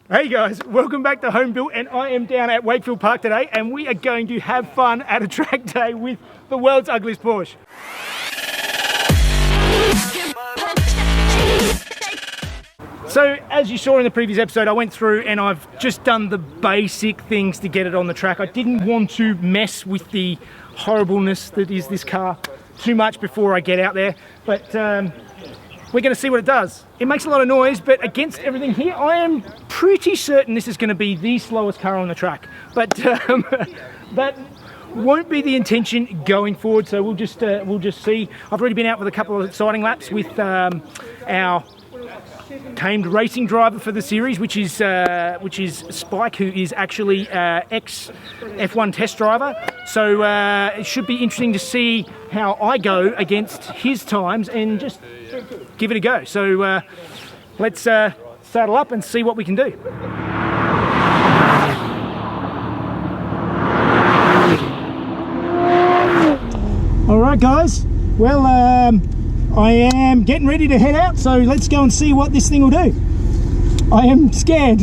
Hey guys, welcome back to Home Built, and I am down at Wakefield Park today, and we are going to have fun at a track day with the world's ugliest Porsche. So as you saw in the previous episode, I went through and I've just done the basic things to get it on the track. I didn't want to mess with the horribleness that is this car too much before I get out there, but we're going to see what it does. It makes a lot of noise, but against everything here, I am pretty certain this is going to be the slowest car on the track. But that won't be the intention going forward, so we'll just see. I've already been out with a couple of exciting laps with our tamed racing driver for the series, which is Spike, who is actually ex F1 test driver. So it should be interesting to see how I go against his times and just give it a go. So let's saddle up and see what we can do. All right, guys. Well, I am getting ready to head out, so let's go and see what this thing will do. I am scared.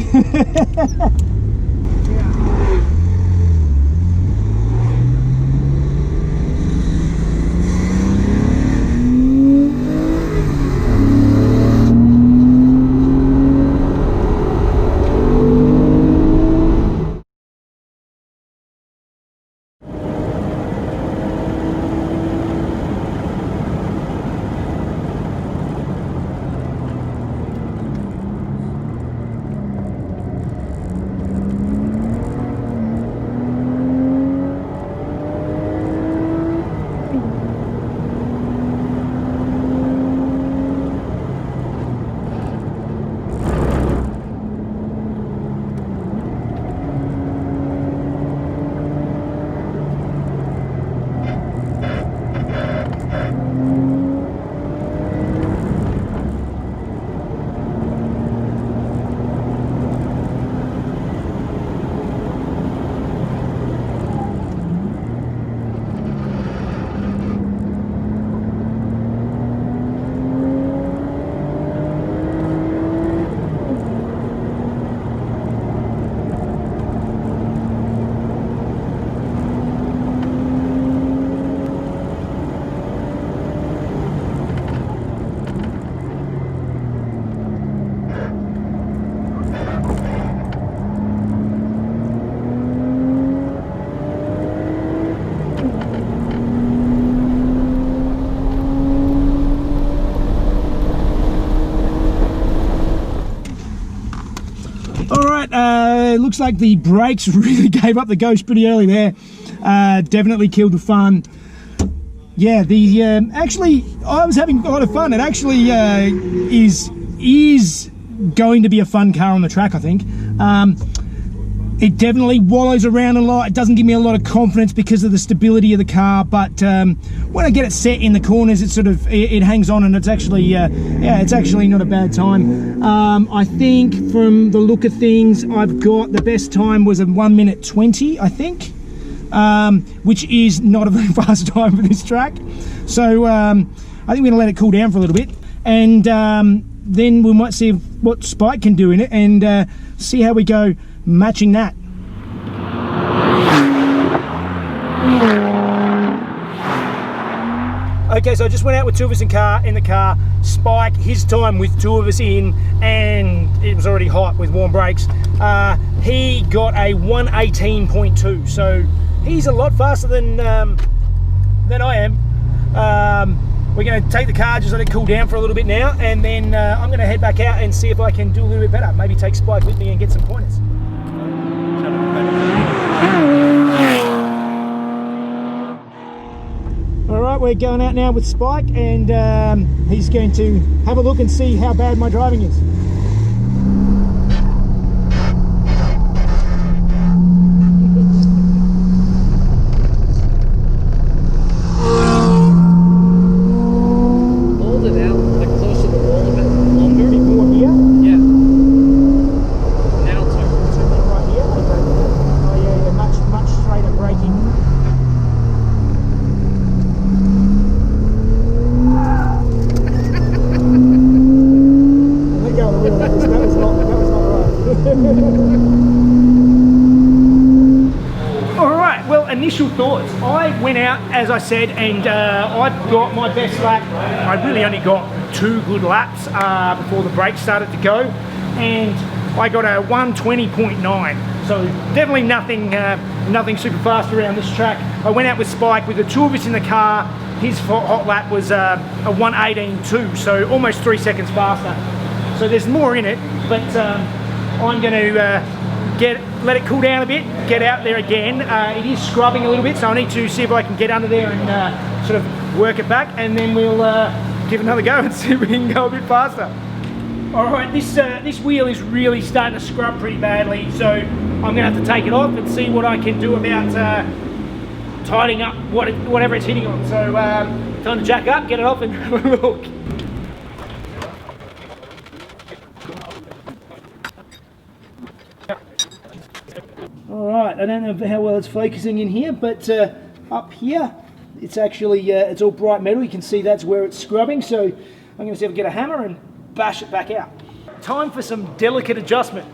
It looks like the brakes really gave up the ghost pretty early there. Definitely killed the fun. Yeah, actually, I was having a lot of fun. It actually is going to be a fun car on the track, I think. It definitely wallows around a lot. It doesn't give me a lot of confidence because of the stability of the car, but when I get it set in the corners, it hangs on, and it's actually it's actually not a bad time. I think from the look of things, I've got the best time was a 1:20, I think, which is not a very fast time for this track. So I think we're going to let it cool down for a little bit, and then we might see what Spike can do in it, and see how we go matching that. Okay, so I just went out with two of us in the car. Spike, his time with two of us in, and it was already hot with warm brakes. He got a 1:18.2, so he's a lot faster than I am. We're going to take the car, just let it cool down for a little bit now, and then I'm going to head back out and see if I can do a little bit better. Maybe take Spike with me and get some pointers. Alright, we're going out now with Spike, and he's going to have a look and see how bad my driving is. Hold it out, like close to the wall a bit longer. More here? Yeah. Now too. Right here? Okay. Oh yeah, much straighter braking. Let go of the Alright, well, initial thoughts. I went out, as I said, and I got my best lap. I really only got 2 good laps before the brakes started to go, and I got a 120.9. So definitely nothing super fast around this track. I went out with Spike with the 2 of us in the car. His hot lap was a 118.2, so almost 3 seconds faster. So there's more in it, but I'm going to let it cool down a bit, get out there again. It is scrubbing a little bit, so I need to see if I can get under there and sort of work it back, and then we'll give it another go and see if we can go a bit faster. All right, this wheel is really starting to scrub pretty badly, so I'm going to have to take it off and see what I can do about tidying up whatever it's hitting on. So time to jack up, get it off, and have a look. Alright, I don't know how well it's focusing in here, but up here it's actually it's all bright metal. You can see that's where it's scrubbing, so I'm going to see if I can get a hammer and bash it back out. Time for some delicate adjustment.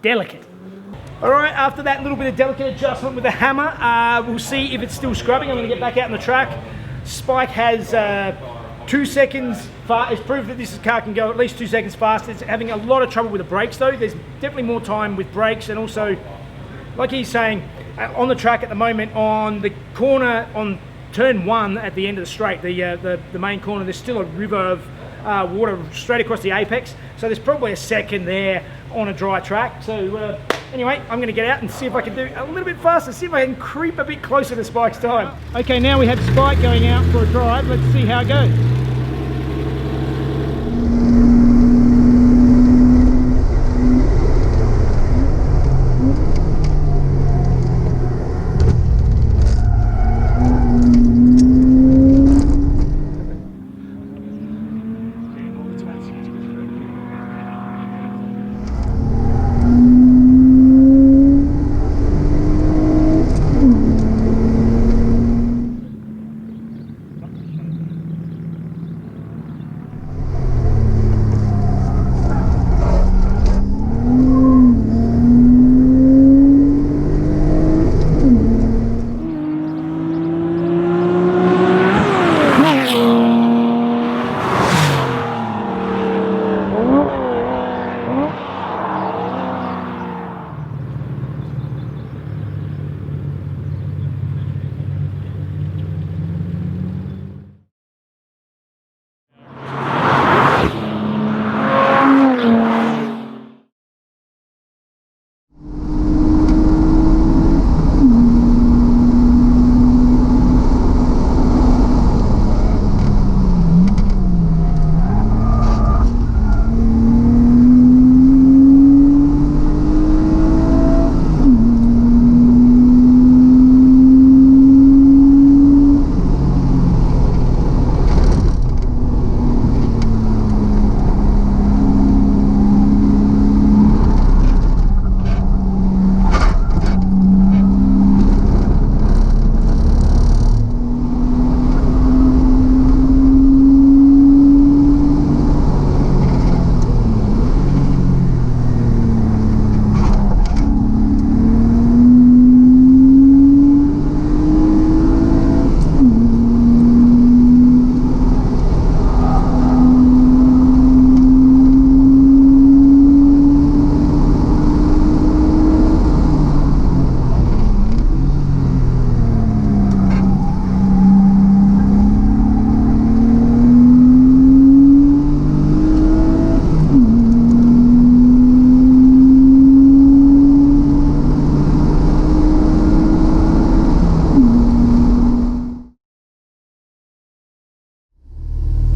Delicate. Alright, after that little bit of delicate adjustment with the hammer, we'll see if it's still scrubbing. I'm going to get back out on the track. Spike has 2 seconds, it's proved that this car can go at least 2 seconds faster. It's having a lot of trouble with the brakes though. There's definitely more time with brakes, and also, like he's saying, on the track at the moment, on the corner, on turn 1 at the end of the straight, the main corner, there's still a river of water straight across the apex, so there's probably a second there on a dry track. So anyway, I'm going to get out and see if I can do a little bit faster, see if I can creep a bit closer to Spike's time. Okay, now we have Spike going out for a drive. Let's see how it goes.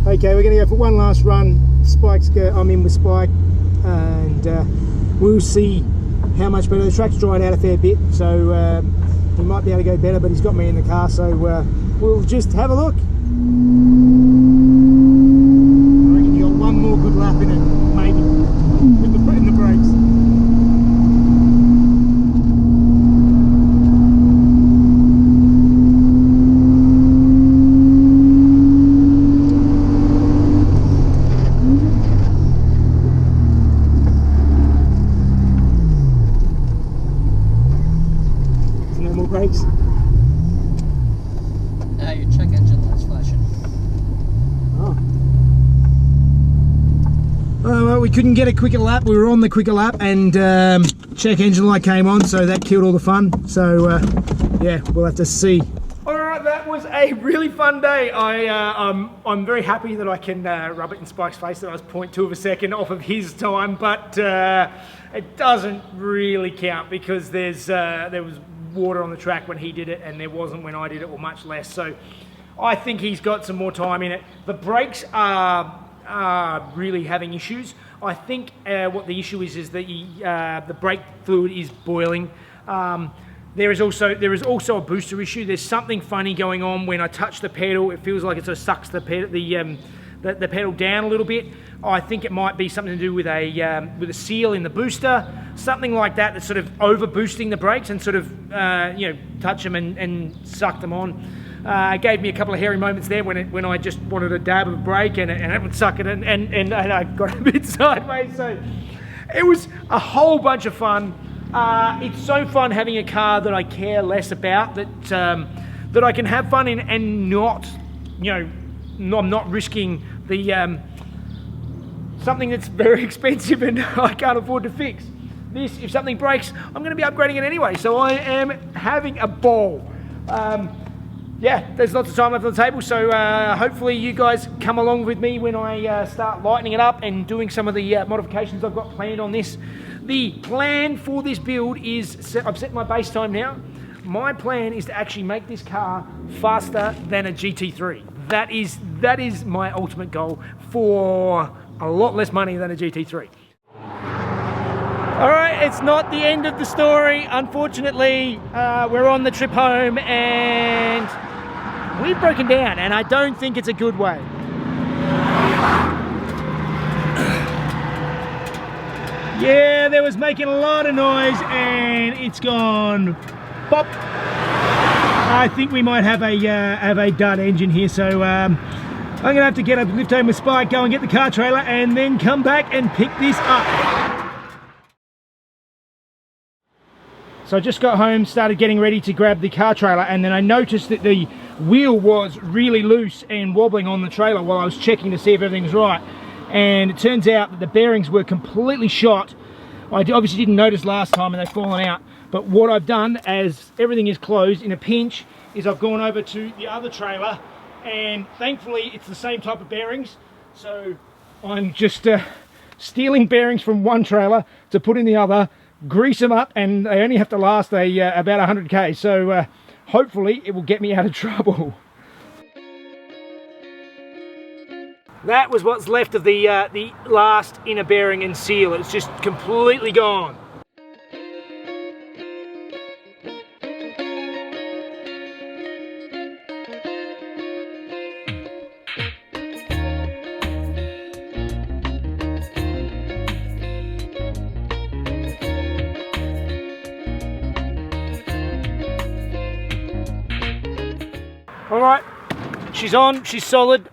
Okay, we're going to go for one last run. I'm in with Spike, and we'll see how much better. The track's dried out a fair bit, so He might be able to go better, but he's got me in the car, so we'll just have a look. I reckon you got one more good lap in it, maybe, with the brakes. Brakes. Your check engine light's flashing. Oh. Well, we couldn't get a quicker lap. We were on the quicker lap, and check engine light came on, so that killed all the fun. So yeah, we'll have to see. All right, that was a really fun day. I'm very happy that I can rub it in Spike's face that I was 0.2 of a second off of his time, but it doesn't really count because there was water on the track when he did it and there wasn't when I did it, or much less. So I think he's got some more time in it. The brakes are really having issues. I think what the issue is that the brake fluid is boiling. There is also a booster issue. There's something funny going on when I touch the pedal. It feels like it sort of sucks the pedal down a little bit. I think it might be something to do with a seal in the booster, something like that, that's sort of over boosting the brakes and sort of touch them and suck them on. It gave me a couple of hairy moments there when I just wanted a dab of brake and it would suck it and I got a bit sideways. So it was a whole bunch of fun. It's so fun having a car that I care less about, that I can have fun in and not, I'm not risking the something that's very expensive and I can't afford to fix. This, if something breaks, I'm going to be upgrading it anyway. So I am having a ball. Yeah, there's lots of time left on the table, so hopefully you guys come along with me when I start lightening it up and doing some of the modifications I've got planned on this. The plan for this build is, I've set my base time now. My plan is to actually make this car faster than a GT3. That is my ultimate goal for a lot less money than a GT3. All right, it's not the end of the story. Unfortunately, we're on the trip home and we've broken down, and I don't think it's a good way. Yeah, there was making a lot of noise and it's gone pop. I think we might have a dud engine here, so I'm gonna have to get a lift home with Spike, go and get the car trailer, and then come back and pick this up. So I just got home, started getting ready to grab the car trailer, and then I noticed that the wheel was really loose and wobbling on the trailer while I was checking to see if everything was right. And it turns out that the bearings were completely shot. I obviously didn't notice last time and they've fallen out. But what I've done, as everything is closed in a pinch, is I've gone over to the other trailer, and thankfully it's the same type of bearings. So I'm just stealing bearings from one trailer to put in the other, grease them up, and they only have to last about 100k. So hopefully it will get me out of trouble. That was what's left of the last inner bearing and seal. It's just completely gone. All right, she's on, she's solid.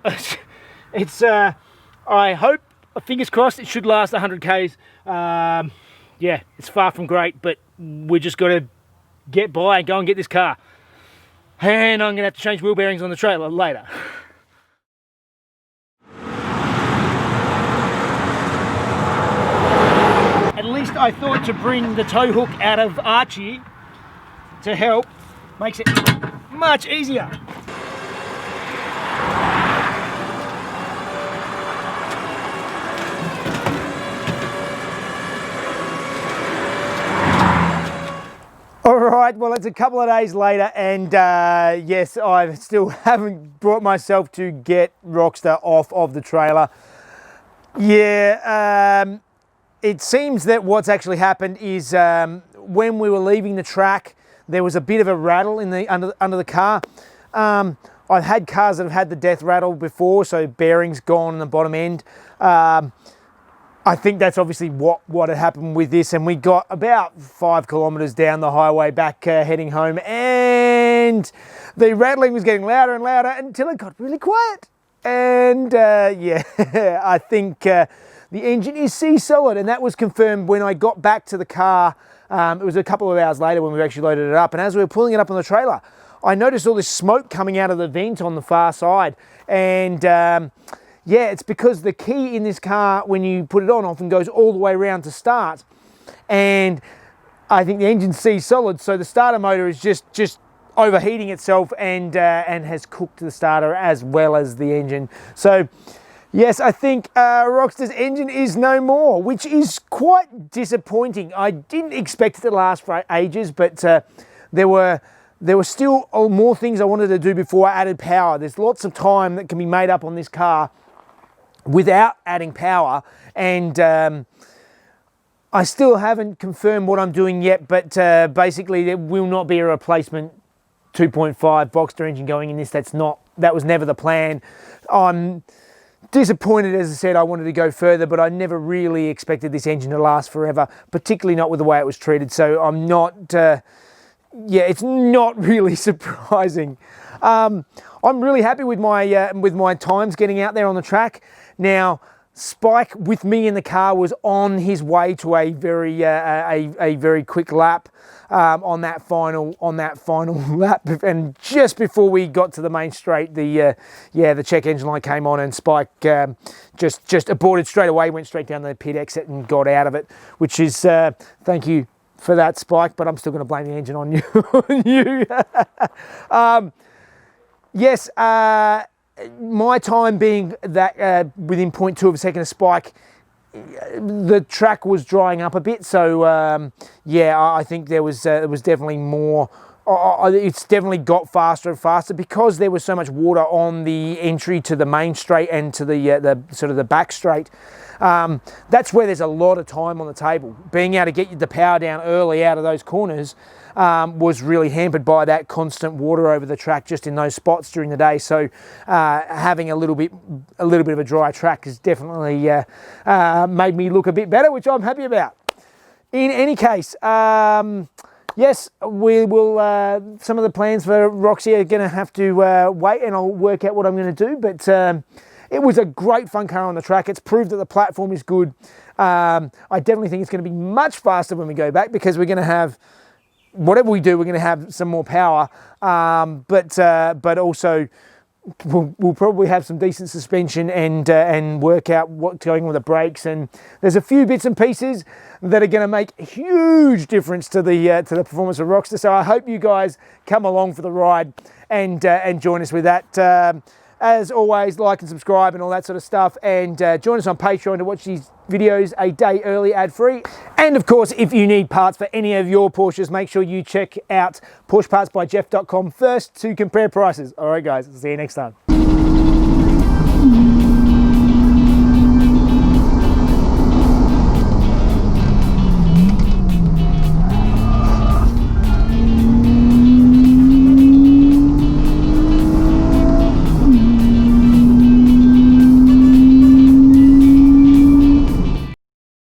It's, I hope, fingers crossed, it should last 100 Ks. Yeah, it's far from great, but we just got to get by and go and get this car. And I'm going to have to change wheel bearings on the trailer later. At least I thought to bring the tow hook out of Archie to help makes it much easier. All right, well, it's a couple of days later, and yes, I still haven't brought myself to get Roxster off of the trailer. Yeah, it seems that what's actually happened is when we were leaving the track, there was a bit of a rattle in the under the car. I've had cars that have had the death rattle before, so bearings gone on the bottom end. I think that's obviously what had happened with this, and we got about 5 kilometres down the highway back heading home, and the rattling was getting louder and louder until it got really quiet. And yeah, I think the engine is C-solid, and that was confirmed when I got back to the car. It was a couple of hours later when we actually loaded it up, and as we were pulling it up on the trailer, I noticed all this smoke coming out of the vent on the far side, and yeah, it's because the key in this car, when you put it on, often goes all the way around to start. And I think the engine's C-solid, so the starter motor is just overheating itself and has cooked the starter as well as the engine. So yes, I think Roxster's engine is no more, which is quite disappointing. I didn't expect it to last for ages, but there were still more things I wanted to do before I added power. There's lots of time that can be made up on this car without adding power, and I still haven't confirmed what I'm doing yet, but basically there will not be a replacement 2.5 Boxster engine going in this. That was never the plan. I'm disappointed, as I said. I wanted to go further, but I never really expected this engine to last forever, particularly not with the way it was treated. So I'm not, yeah, it's not really surprising. I'm really happy with my times getting out there on the track. Now, Spike with me in the car was on his way to a very quick lap on that final lap, and just before we got to the main straight, the check engine light came on, and Spike just aborted straight away, went straight down the pit exit and got out of it, which is thank you for that, Spike, but I'm still going to blame the engine on you. Yes, my time being that within 0.2 of a second of Spike, the track was drying up a bit. So yeah, I think there was definitely more. It's definitely got faster and faster because there was so much water on the entry to the main straight and to the sort of the back straight. That's where there's a lot of time on the table. Being able to get the power down early out of those corners was really hampered by that constant water over the track just in those spots during the day. So having a little bit of a dry track has definitely made me look a bit better, which I'm happy about. In any case, yes, we will. Some of the plans for Roxy are going to have to wait, and I'll work out what I'm going to do. But it was a great fun car on the track. It's proved that the platform is good. I definitely think it's going to be much faster when we go back, because we're going to have, whatever we do, we're going to have some more power. But also we'll probably have some decent suspension and work out what's going on with the brakes. And there's a few bits and pieces that are going to make a huge difference to the performance of Roxster. So I hope you guys come along for the ride and join us with that. As always, like and subscribe and all that sort of stuff, and join us on Patreon to watch these videos a day early, ad-free. And of course, if you need parts for any of your Porsches, make sure you check out PorschePartsByJeff.com first to compare prices. All right, guys, see you next time.